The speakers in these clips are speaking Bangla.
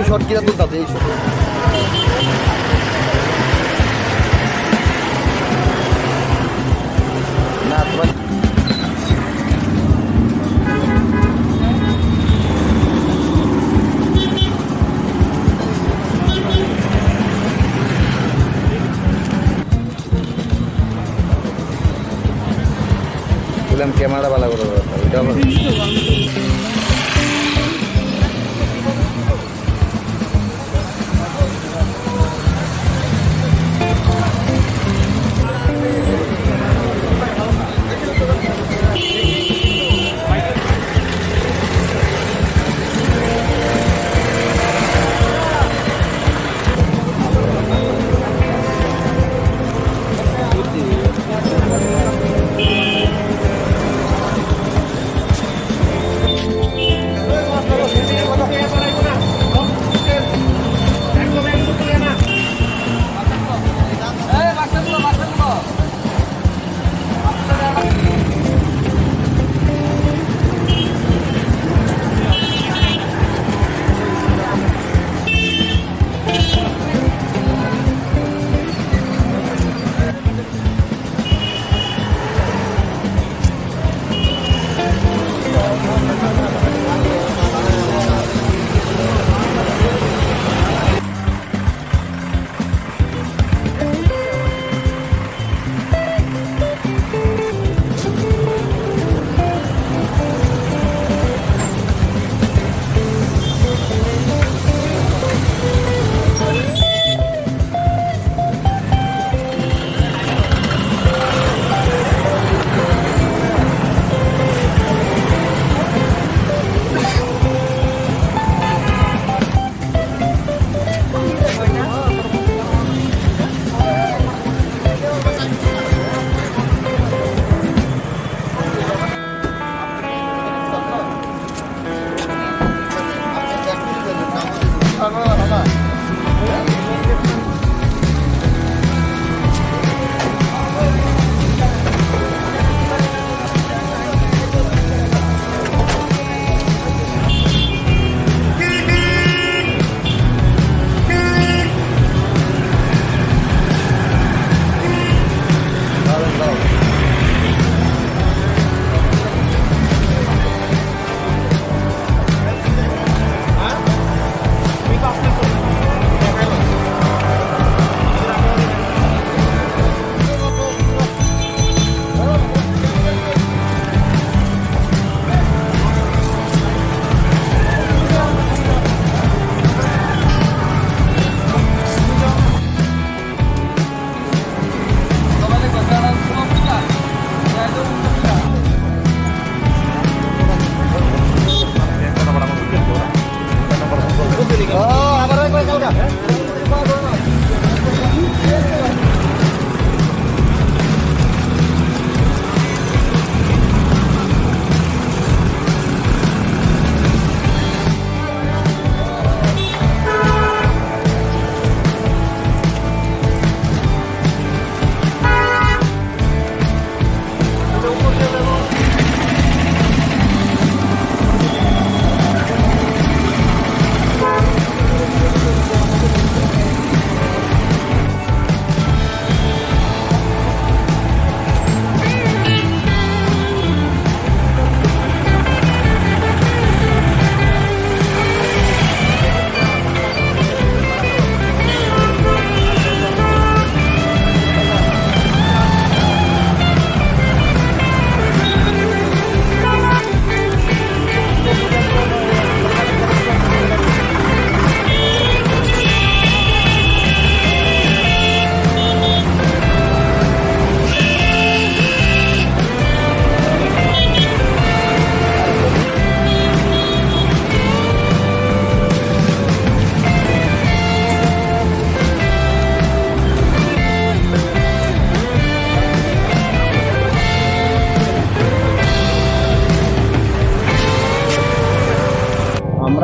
শর্ট কিনা তুলতে এই শর্ট না তোমার ক্যামেরা ভালো করে এটা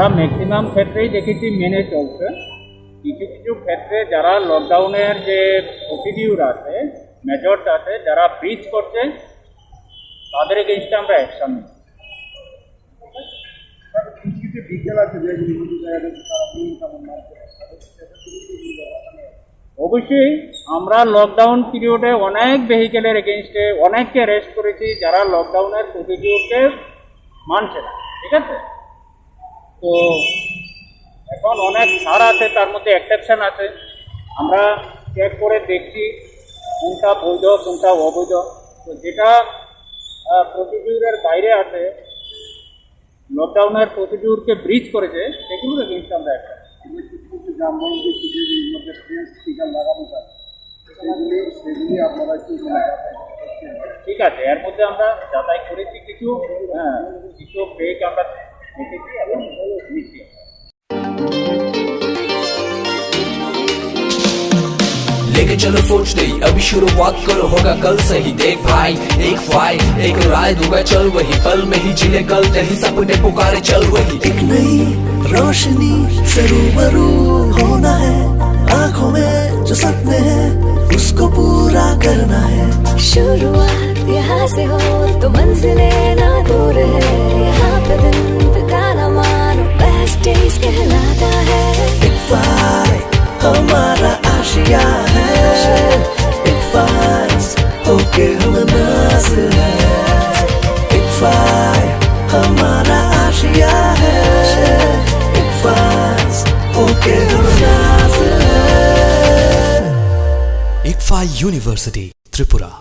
আমরা ম্যাক্সিমাম ক্ষেত্রেই দেখেছি মেনে চলছে। কিছু কিছু ক্ষেত্রে যারা লকডাউনের যে প্রসিডিউর আছে, মেজর্স আছে, যারা ব্রিজ করছে তাদের এগেইনস্টে আমরা অ্যাকশন নিই। কিছু বিকেল আছে যেগুলি অবশ্যই আমরা লকডাউন পিরিয়ডে অনেক ভেহিকেলের এগেইনস্টে অনেককে অ্যারেস্ট করেছি যারা লকডাউনের প্রসিডিউরকে মানছে না, ঠিক আছে। তো এখন অনেক ছাড় আছে, তার মধ্যে এক্সেপশন আছে। আমরা চেক করে দেখছি কোনটা বৈধ কোনটা অবৈধ। তো যেটা প্রসিডিউরের বাইরে আছে, লকডাউনের প্রসিডিউরকে ব্রিজ করেছে, সেগুলোর এগেইনস্টে আমরা একটা কিছু যানবাহন মধ্যে ট্রেন স্টিকার লাগানো যায়, সেগুলি আপনারা কি ঠিক আছে। এর মধ্যে আমরা যাচাই করেছি কিছু, কিছু ফেক আমরা দেখেছি এবং নিচ্ছি। लेके चलो सोच नहीं अभी शुरुआत करो होगा कल सही देख भाई एक फाइट एक राय दूंगा चल वही पल में ही जिले कल नहीं सपने पुकारे चल वही एक नई रोशनी से रूबरू होना है आंखों में जो सपने हैं उसको पूरा करना है शुरुआत यहाँ से हो तो मंजिलें ना दूर है यहाँ पे दिन बिताना मानो बेस्ट डेज कहलाता है एक फाइट हमारा आशिया है एक फाइट होके हम नाज़िर है एक फाइट हमारा आशिया है एक फाइट होके हम नाज़िर है इक्फा यूनिवर्सिटी त्रिपुरा।